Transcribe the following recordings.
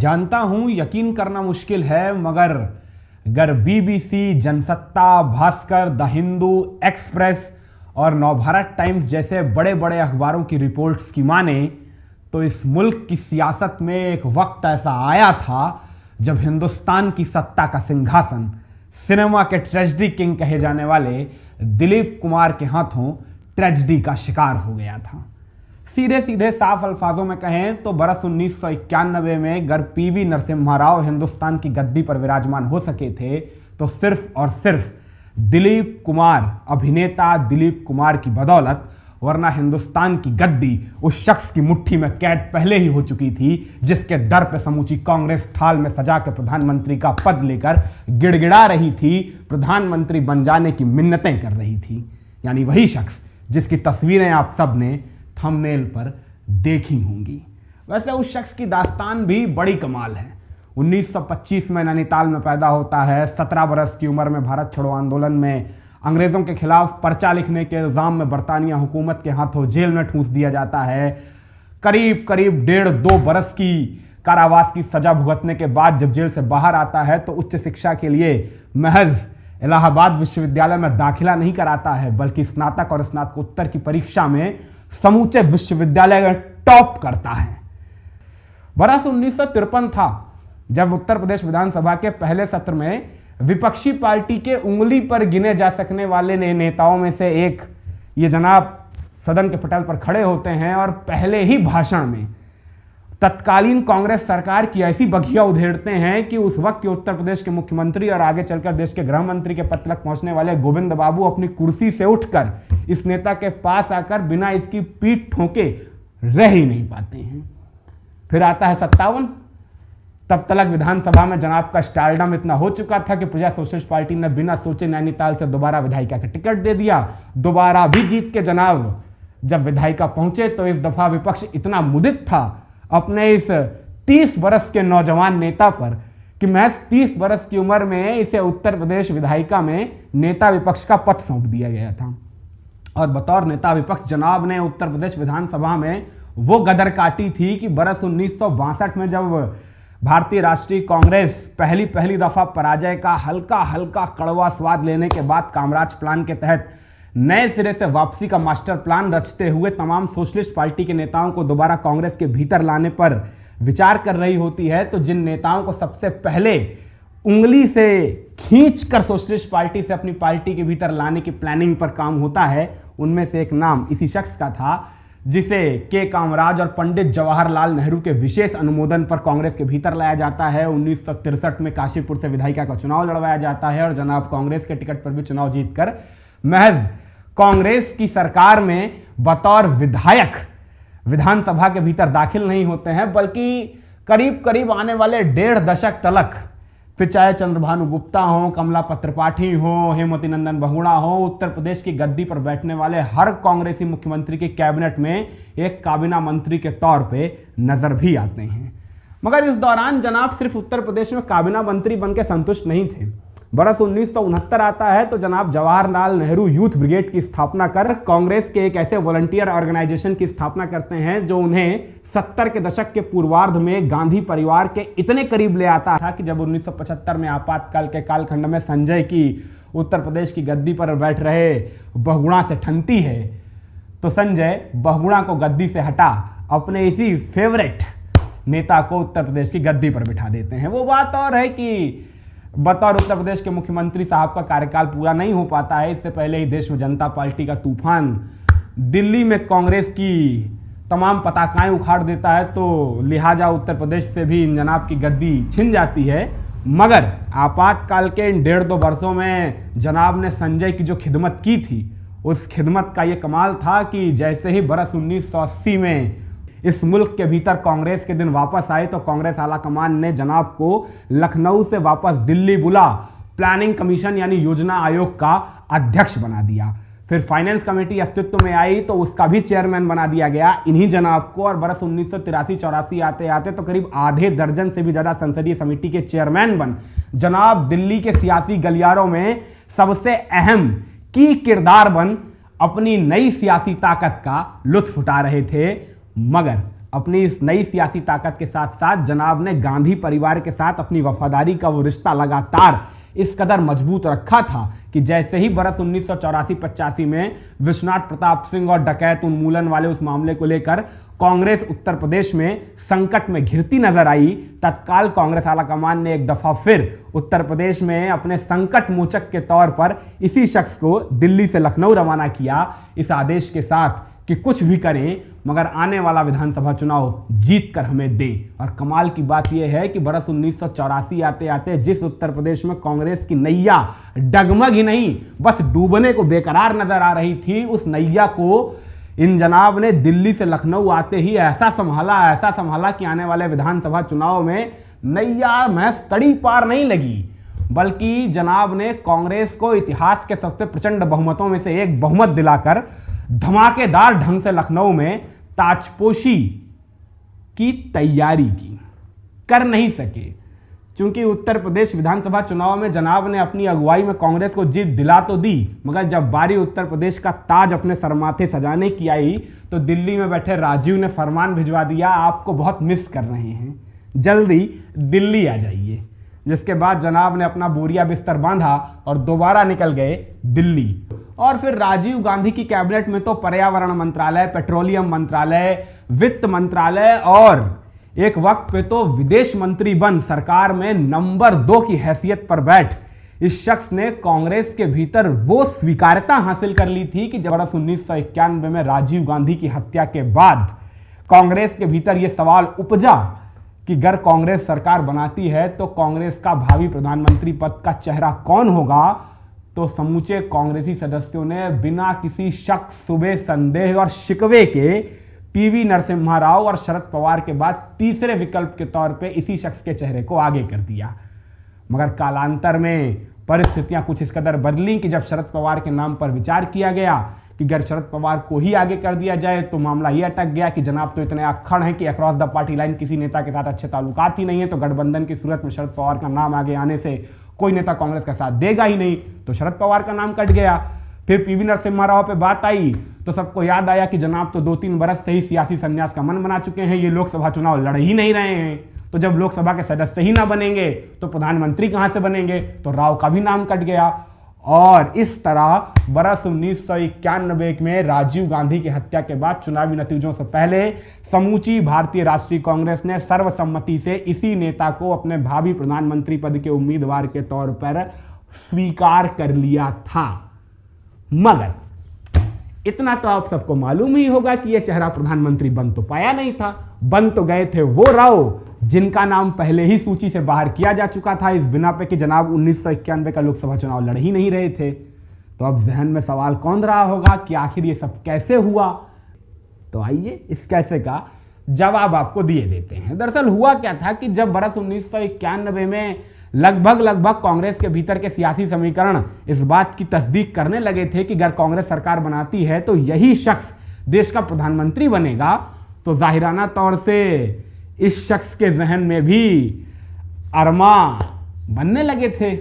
जानता हूं यकीन करना मुश्किल है, मगर अगर BBC, Jansatta, Bhaskar, the Hindu, express और नवभारत टाइम्स जैसे बड़े बड़े अखबारों की रिपोर्ट्स की माने तो इस मुल्क की सियासत में एक वक्त ऐसा आया था जब हिंदुस्तान की सत्ता का सिंहासन सिनेमा के ट्रेजेडी किंग कहे जाने वाले दिलीप कुमार के हाथों ट्रेजेडी का शिकार हो गया था। सीधे सीधे साफ अल्फाजों में कहें तो बरस 1991 में अगर पीवी नरसिम्हा राव हिंदुस्तान की गद्दी पर विराजमान हो सके थे तो सिर्फ और सिर्फ दिलीप कुमार, अभिनेता दिलीप कुमार की बदौलत, वरना हिंदुस्तान की गद्दी उस शख्स की मुट्ठी में कैद पहले ही हो चुकी थी जिसके दर पे समूची कांग्रेस थाल में सजा के प्रधानमंत्री का पद लेकर गिड़गिड़ा रही थी, प्रधानमंत्री बन जाने की मिन्नतें कर रही थी। यानी वही शख्स जिसकी तस्वीरें आप सब ने थंबनेल पर देखी होंगी। वैसे उस शख्स की दास्तान भी बड़ी कमाल है। 1925 में नैनीताल में पैदा होता है। 17 बरस की उम्र में भारत छोड़ो आंदोलन में अंग्रेजों के खिलाफ पर्चा लिखने के इल्जाम में बरतानिया हुकूमत के हाथों जेल में ठूंस दिया जाता है। करीब करीब 1.5-2 बरस की कारावास की सजा भुगतने के बाद जब जेल से बाहर आता है तो उच्च शिक्षा के लिए महज इलाहाबाद विश्वविद्यालय में दाखिला नहीं कराता है, बल्कि स्नातक और स्नातकोत्तर की परीक्षा में समूचे विश्वविद्यालय में टॉप करता है। बरस 1953 था जब उत्तर प्रदेश विधानसभा के पहले सत्र में विपक्षी पार्टी के उंगली पर गिने जा सकने वाले नेताओं में से एक ये जनाब सदन के पटल पर खड़े होते हैं और पहले ही भाषण में तत्कालीन कांग्रेस सरकार की ऐसी बखिया उधेड़ते हैं कि उस वक्त के उत्तर प्रदेश के मुख्यमंत्री और आगे चलकर देश के गृह मंत्री के पद तक पहुंचने वाले गोविंद बाबू अपनी कुर्सी से उठकर इस नेता के पास आकर बिना इसकी पीठ ठोके रह ही नहीं पाते हैं। फिर आता है 57। तब तक विधानसभा में जनाब का स्टारडम इतना हो चुका था कि प्रजा सोशलिस्ट पार्टी ने बिना सोचे नैनीताल से दोबारा विधायिका का टिकट दे दिया। दोबारा भी जीत के जनाब जब विधायिका पहुंचे तो इस दफा विपक्ष इतना मुदित था अपने इस 30 बरस के नौजवान नेता पर कि महज 30 बरस की उम्र में इसे उत्तर प्रदेश विधायिका में नेता विपक्ष का पद सौंप दिया गया था। और बतौर नेता विपक्ष जनाब ने उत्तर प्रदेश विधानसभा में वो गदर काटी थी कि बरस 1962 में जब भारतीय राष्ट्रीय कांग्रेस पहली दफा पराजय का हल्का हल्का कड़वा स्वाद लेने के बाद कामराज प्लान के तहत नए सिरे से वापसी का मास्टर प्लान रचते हुए तमाम सोशलिस्ट पार्टी के नेताओं को दोबारा कांग्रेस के भीतर लाने पर विचार कर रही होती है, तो जिन नेताओं को सबसे पहले उंगली से खींचकर सोशलिस्ट पार्टी से अपनी पार्टी के भीतर लाने की प्लानिंग पर काम होता है, उनमें से एक नाम इसी शख्स का था जिसे के कामराज और पंडित जवाहरलाल नेहरू के विशेष अनुमोदन पर कांग्रेस के भीतर लाया जाता है। 1963 में काशीपुर से विधायिका का चुनाव लड़वाया जाता है और जनाब कांग्रेस के टिकट पर भी चुनाव जीतकर महज कांग्रेस की सरकार में बतौर विधायक विधानसभा के भीतर दाखिल नहीं होते हैं, बल्कि करीब करीब आने वाले 1.5 दशक तलक फिर चाहे चंद्रभानु गुप्ता हो, कमलापत त्रिपाठी हो, हेमवती नंदन बहुगुणा हो, उत्तर प्रदेश की गद्दी पर बैठने वाले हर कांग्रेसी मुख्यमंत्री की कैबिनेट में एक काबीना मंत्री के तौर पे नजर भी आते हैं। मगर इस दौरान जनाब सिर्फ उत्तर प्रदेश में काबीना मंत्री बनकर संतुष्ट नहीं थे। बरस 1969 आता है तो जनाब जवाहरलाल नेहरू यूथ ब्रिगेड की स्थापना कर कांग्रेस के एक ऐसे वॉलंटियर ऑर्गेनाइजेशन की स्थापना करते हैं जो उन्हें 70 के दशक के पूर्वार्ध में गांधी परिवार के इतने करीब ले आता था कि जब 1975 में आपातकाल के कालखंड में संजय की उत्तर प्रदेश की गद्दी पर बैठ रहे बहुगुणा से ठनती है तो संजय बहुगुणा को गद्दी से हटा अपने इसी फेवरेट नेता को उत्तर प्रदेश की गद्दी पर बिठा देते हैं। वो बात और है कि बतौर उत्तर प्रदेश के मुख्यमंत्री साहब का कार्यकाल पूरा नहीं हो पाता है, इससे पहले ही देश में जनता पार्टी का तूफान दिल्ली में कांग्रेस की तमाम पताकाएं उखाड़ देता है, तो लिहाजा उत्तर प्रदेश से भी इन जनाब की गद्दी छिन जाती है। मगर आपातकाल के इन 1.5-2 वर्षों में जनाब ने संजय की जो खिदमत की थी, उस खिदमत का ये कमाल था कि जैसे ही बरस 1980 में इस मुल्क के भीतर कांग्रेस के दिन वापस आए तो कांग्रेस आलाकमान ने जनाब को लखनऊ से वापस दिल्ली बुला प्लानिंग कमीशन यानी योजना आयोग का अध्यक्ष बना दिया। फिर फाइनेंस कमेटी अस्तित्व में आई तो उसका भी चेयरमैन बना दिया गया इन्हीं जनाब को। और बरस 1983-84 आते आते तो करीब आधे दर्जन से भी ज्यादा संसदीय समिति के चेयरमैन बन जनाब दिल्ली के सियासी गलियारों में सबसे अहम की किरदार बन अपनी नई सियासी ताकत का लुत्फ उठा रहे थे। मगर अपनी इस नई सियासी ताकत के साथ साथ जनाब ने गांधी परिवार के साथ अपनी वफादारी का वो रिश्ता लगातार इस कदर मजबूत रखा था कि जैसे ही बरस 1984-85 में विश्वनाथ प्रताप सिंह और डकैत उन्मूलन वाले उस मामले को लेकर कांग्रेस उत्तर प्रदेश में संकट में घिरती नजर आई, तत्काल कांग्रेस आलाकमान ने एक दफा फिर उत्तर प्रदेश में अपने संकट मोचक के तौर पर इसी शख्स को दिल्ली से लखनऊ रवाना किया, इस आदेश के साथ कि कुछ भी करें मगर आने वाला विधानसभा चुनाव जीत कर हमें दें। और कमाल की बात यह है कि बरस 1984 आते आते जिस उत्तर प्रदेश में कांग्रेस की नैया डगमग ही नहीं बस डूबने को बेकरार नजर आ रही थी, उस नैया को इन जनाब ने दिल्ली से लखनऊ आते ही ऐसा संभाला कि आने वाले विधानसभा चुनाव में नैया महज तड़ी पार नहीं लगी, बल्कि जनाब ने कांग्रेस को इतिहास के सबसे प्रचंड बहुमतों में से एक बहुमत दिलाकर धमाकेदार ढंग से लखनऊ में ताजपोशी की तैयारी की। कर नहीं सके क्योंकि उत्तर प्रदेश विधानसभा चुनाव में जनाब ने अपनी अगुवाई में कांग्रेस को जीत दिला तो दी, मगर जब बारी उत्तर प्रदेश का ताज अपने सरमाथे सजाने की आई तो दिल्ली में बैठे राजीव ने फरमान भिजवा दिया, आपको बहुत मिस कर रहे हैं, जल्दी दिल्ली आ जाइए। जिसके बाद जनाब ने अपना बोरिया बिस्तर बांधा और दोबारा निकल गए दिल्ली। और फिर राजीव गांधी की कैबिनेट में तो पर्यावरण मंत्रालय, पेट्रोलियम मंत्रालय, वित्त मंत्रालय और एक वक्त पे तो विदेश मंत्री बन सरकार में नंबर 2 की हैसियत पर बैठ इस शख्स ने कांग्रेस के भीतर वो स्वीकार्यता हासिल कर ली थी कि जब 1991 में राजीव गांधी की हत्या के बाद कांग्रेस के भीतर यह सवाल उपजा कि अगर कांग्रेस सरकार बनाती है तो कांग्रेस का भावी प्रधानमंत्री पद का चेहरा कौन होगा, तो समूचे कांग्रेसी सदस्यों ने बिना किसी शक, शुबे, संदेह और शिकवे के पीवी नरसिम्हा राव और शरद पवार के बाद तीसरे विकल्प के तौर पे इसी शख्स के चेहरे को आगे कर दिया। मगर कालांतर में परिस्थितियां कुछ इस कदर बदली कि जब शरद पवार के नाम पर विचार किया गया कि अगर शरद पवार को ही आगे कर दिया जाए तो मामला ये अटक गया कि जनाब तो इतने अक्खड़ हैं कि अक्रॉस द पार्टी लाइन किसी नेता के साथ अच्छे ताल्लुकात ही नहीं है, तो गठबंधन की सूरत में शरद पवार का नाम आगे आने से कोई नेता कांग्रेस का साथ देगा ही नहीं, तो शरद पवार का नाम कट गया। फिर पीवी नरसिम्हा राव पे बात आई तो सबको याद आया कि जनाब तो 2-3 बरस से ही सियासी संन्यास का मन बना चुके हैं, ये लोकसभा चुनाव लड़ ही नहीं रहे हैं, तो जब लोकसभा के सदस्य ही ना बनेंगे तो प्रधानमंत्री कहां से बनेंगे, तो राव का भी नाम कट गया। और इस तरह बरस 1991 में राजीव गांधी की हत्या के बाद चुनावी नतीजों से पहले समूची भारतीय राष्ट्रीय कांग्रेस ने सर्वसम्मति से इसी नेता को अपने भावी प्रधानमंत्री पद के उम्मीदवार के तौर पर स्वीकार कर लिया था। मगर इतना तो आप सबको मालूम ही होगा कि यह चेहरा प्रधानमंत्री बन तो पाया नहीं था, बन तो गए थे वो राव जिनका नाम पहले ही सूची से बाहर किया जा चुका था इस बिना पे कि जनाब 1991 का लोकसभा चुनाव लड़ ही नहीं रहे थे। तो अब जहन में सवाल कौन रहा होगा कि आखिर ये सब कैसे हुआ, तो आइए इस कैसे का जवाब आपको दिए देते हैं। दरअसल हुआ क्या था कि जब बरस 1991 में लगभग कांग्रेस के भीतर के सियासी समीकरण इस बात की तस्दीक करने लगे थे कि अगर कांग्रेस सरकार बनाती है तो यही शख्स देश का प्रधानमंत्री बनेगा, तो जाहिराना तौर से इस शख्स के जहन में भी अरमा बनने लगे थे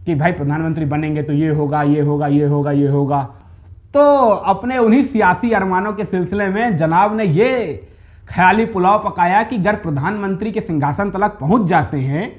कि भाई प्रधानमंत्री बनेंगे तो ये होगा, ये होगा, ये होगा, ये होगा। तो अपने उन्हीं सियासी अरमानों के सिलसिले में जनाब ने ये ख्याली पुलाव पकाया कि अगर प्रधानमंत्री के सिंहासन तक पहुंच जाते हैं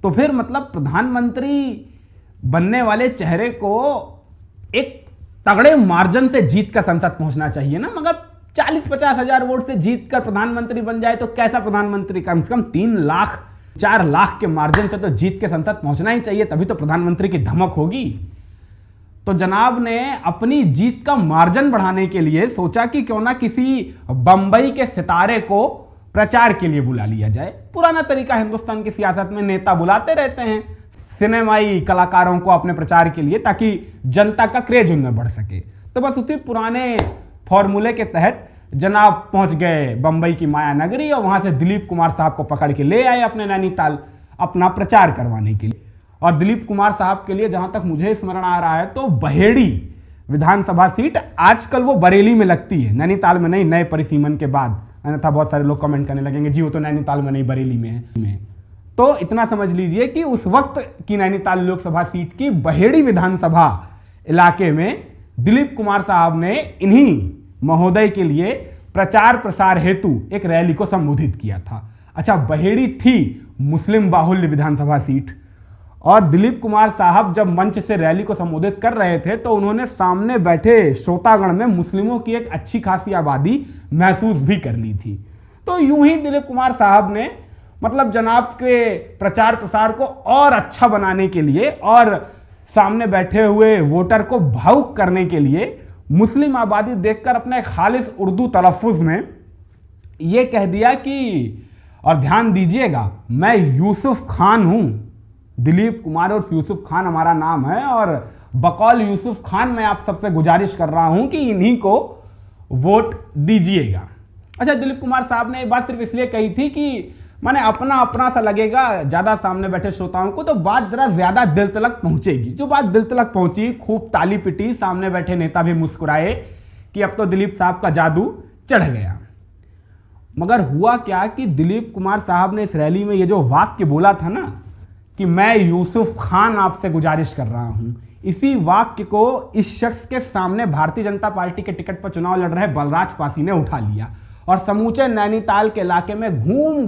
तो फिर मतलब प्रधानमंत्री बनने वाले चेहरे को एक तगड़े मार्जिन से जीत कर संसद पहुंचना चाहिए ना, मगर 40-50 हजार वोट से जीत कर प्रधानमंत्री बन जाए तो कैसा प्रधानमंत्री, कम से कम 3 लाख 4 लाख के मार्जिन से तो जीत के संसद पहुंचना ही चाहिए, तभी तो प्रधानमंत्री की धमक होगी। तो जनाब ने अपनी जीत का मार्जिन बढ़ाने के लिए सोचा कि क्यों ना किसी बंबई के सितारे को प्रचार के लिए बुला लिया जाए। पुराना तरीका हिंदुस्तान की सियासत में नेता बुलाते रहते हैं सिनेमाई कलाकारों को अपने प्रचार के लिए ताकि जनता का क्रेज उनमें बढ़ सके। तो बस उसी पुराने फॉर्मूले के तहत जनाब पहुंच गए बंबई की माया नगरी और वहां से दिलीप कुमार साहब को पकड़ के ले आए अपने नैनीताल अपना प्रचार करवाने के लिए। और दिलीप कुमार साहब के लिए जहां तक मुझे स्मरण आ रहा है तो बहेड़ी विधानसभा सीट आजकल वो बरेली में लगती है, नैनीताल में नहीं, नए परिसीमन के बाद। अन्यथा बहुत सारे लोग कमेंट करने लगेंगे जी वो तो नैनीताल में नहीं बरेली में है। तो इतना समझ लीजिए कि उस वक्त की नैनीताल लोकसभा सीट की बहेड़ी विधानसभा इलाके में दिलीप कुमार साहब ने इन्हीं महोदय के लिए प्रचार प्रसार हेतु एक रैली को संबोधित किया था। अच्छा, बहेड़ी थी मुस्लिम बाहुल्य विधानसभा सीट, और दिलीप कुमार साहब जब मंच से रैली को संबोधित कर रहे थे तो उन्होंने सामने बैठे श्रोतागण में मुस्लिमों की एक अच्छी खासी आबादी महसूस भी कर ली थी। तो यूं ही दिलीप कुमार साहब ने मतलब जनाब के प्रचार प्रसार को और अच्छा बनाने के लिए और सामने बैठे हुए वोटर को भावुक करने के लिए मुस्लिम आबादी देखकर अपने खालिस उर्दू तलफ़ुज़ में यह कह दिया कि, और ध्यान दीजिएगा, मैं यूसुफ खान हूं। दिलीप कुमार और यूसुफ खान हमारा नाम है, और बकौल यूसुफ खान मैं आप सबसे गुजारिश कर रहा हूं कि इन्हीं को वोट दीजिएगा। अच्छा, दिलीप कुमार साहब ने ये बात सिर्फ इसलिए कही थी कि माने अपना अपना सा लगेगा ज़्यादा सामने बैठे श्रोताओं को, तो बात जरा ज़्यादा दिल तलक पहुंचेगी। जो बात दिल तलक पहुंची, खूब ताली पिटी, सामने बैठे नेता भी मुस्कुराए कि अब तो दिलीप साहब का जादू चढ़ गया। मगर हुआ क्या कि दिलीप कुमार साहब ने इस रैली में ये जो वाक्य बोला था ना कि मैं यूसुफ खान आपसे गुजारिश कर रहा हूं, इसी वाक्य को इस शख्स के सामने भारतीय जनता पार्टी के टिकट पर चुनाव लड़ रहे बलराज पासी ने उठा लिया और समूचे नैनीताल के इलाके में घूम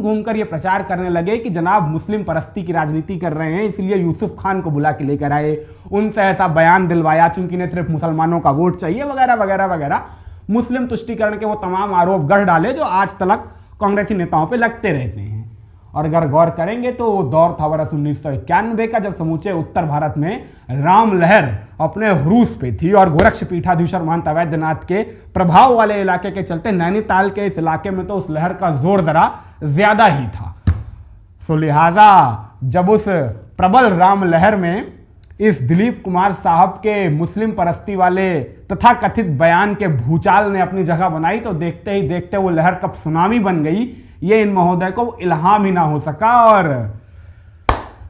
घूम कर ये प्रचार करने लगे कि जनाब मुस्लिम परस्ती की राजनीति कर रहे हैं, इसलिए यूसुफ खान को बुला के लेकर आए, उनसे ऐसा बयान दिलवाया चूंकि इन्हें सिर्फ मुसलमानों का वोट चाहिए, वगैरह वगैरह वगैरह। मुस्लिम तुष्टीकरण के वो तमाम आरोप गढ़ डाले जो आज तक कांग्रेसी नेताओं पर लगते रहते हैं। और अगर गौर करेंगे तो वो दौर था वर्ष 1991 का, जब समूचे उत्तर भारत में राम लहर अपने हरूस पे थी और गोरक्ष पीठाधीश्वर महंत अवैधनाथ के प्रभाव वाले इलाके के चलते नैनीताल के इस इलाके में तो उस लहर का जोर जरा ज्यादा ही था। तो लिहाजा जब उस प्रबल राम लहर में इस दिलीप कुमार साहब के मुस्लिम परस्ती वाले तथा कथित बयान के भूचाल ने अपनी जगह बनाई, तो देखते ही देखते वो लहर कब सुनामी बन गई ये इन महोदय को इल्हाम ही ना हो सका। और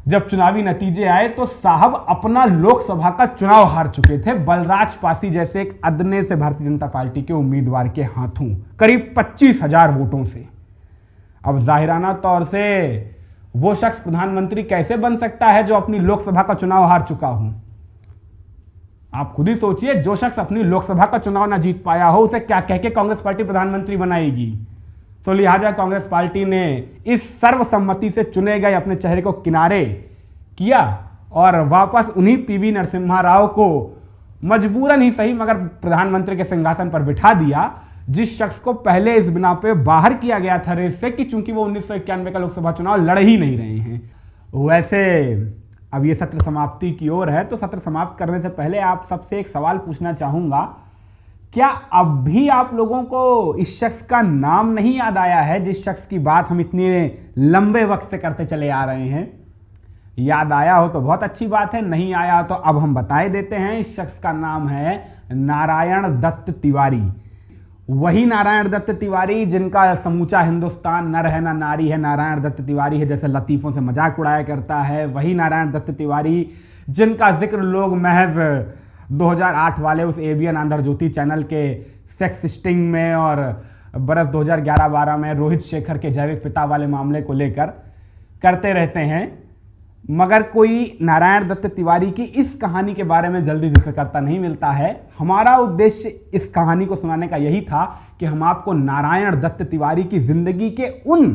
जब चुनावी नतीजे आए तो साहब अपना लोकसभा का चुनाव हार चुके थे बलराज पासी जैसे एक अदने से भारतीय जनता पार्टी के उम्मीदवार के हाथों करीब 25,000 वोटों से। अब जाहिराना तौर से वो शख्स प्रधानमंत्री कैसे बन सकता है जो अपनी लोकसभा का चुनाव हार चुका हो? आप खुद ही सोचिए, जो शख्स अपनी लोकसभा का चुनाव ना जीत पाया हो उसे क्या कह के कांग्रेस पार्टी प्रधानमंत्री बनाएगी? तो लिहाजा कांग्रेस पार्टी ने इस सर्वसम्मति से चुने गए अपने चेहरे को किनारे किया और वापस उन्हीं पीवी नरसिम्हा राव को मजबूरन ही सही मगर प्रधानमंत्री के सिंहासन पर बिठा दिया, जिस शख्स को पहले इस बिना पे बाहर किया गया था रेस से कि चूंकि वो 1991 का लोकसभा चुनाव लड़ ही नहीं रहे हैं। वैसे अब ये सत्र समाप्ति की ओर है, तो सत्र समाप्त करने से पहले आप सबसे एक सवाल पूछना चाहूंगा, क्या अब भी आप लोगों को इस शख्स का नाम नहीं याद आया है जिस शख्स की बात हम इतने लंबे वक्त से करते चले आ रहे हैं? याद आया हो तो बहुत अच्छी बात है, नहीं आया तो अब हम बताए देते हैं। इस शख्स का नाम है नारायण दत्त तिवारी। वही नारायण दत्त तिवारी जिनका समूचा हिंदुस्तान नर है ना नारी है, नारायण दत्त तिवारी है जैसे लतीफ़ों से मजाक उड़ाया करता है। वही नारायण दत्त तिवारी जिनका जिक्र लोग महज 2008 वाले उस एबीएन आंध्र ज्योति चैनल के सेक्स स्टिंग में और बरस 2011-12 में रोहित शेखर के जैविक पिता वाले मामले को लेकर करते रहते हैं, मगर कोई नारायण दत्त तिवारी की इस कहानी के बारे में जल्दी जिक्र करता नहीं मिलता है। हमारा उद्देश्य इस कहानी को सुनाने का यही था कि हम आपको नारायण दत्त तिवारी की जिंदगी के उन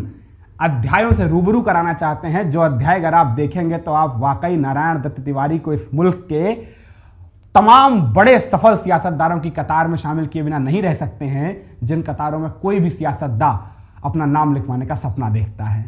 अध्यायों से रूबरू कराना चाहते हैं जो अध्याय अगर आप देखेंगे तो आप वाकई नारायण दत्त तिवारी को इस मुल्क के तमाम बड़े सफल सियासतदारों की कतार में शामिल किए बिना नहीं रह सकते हैं, जिन कतारों में कोई भी सियासतदान अपना नाम लिखवाने का सपना देखता है।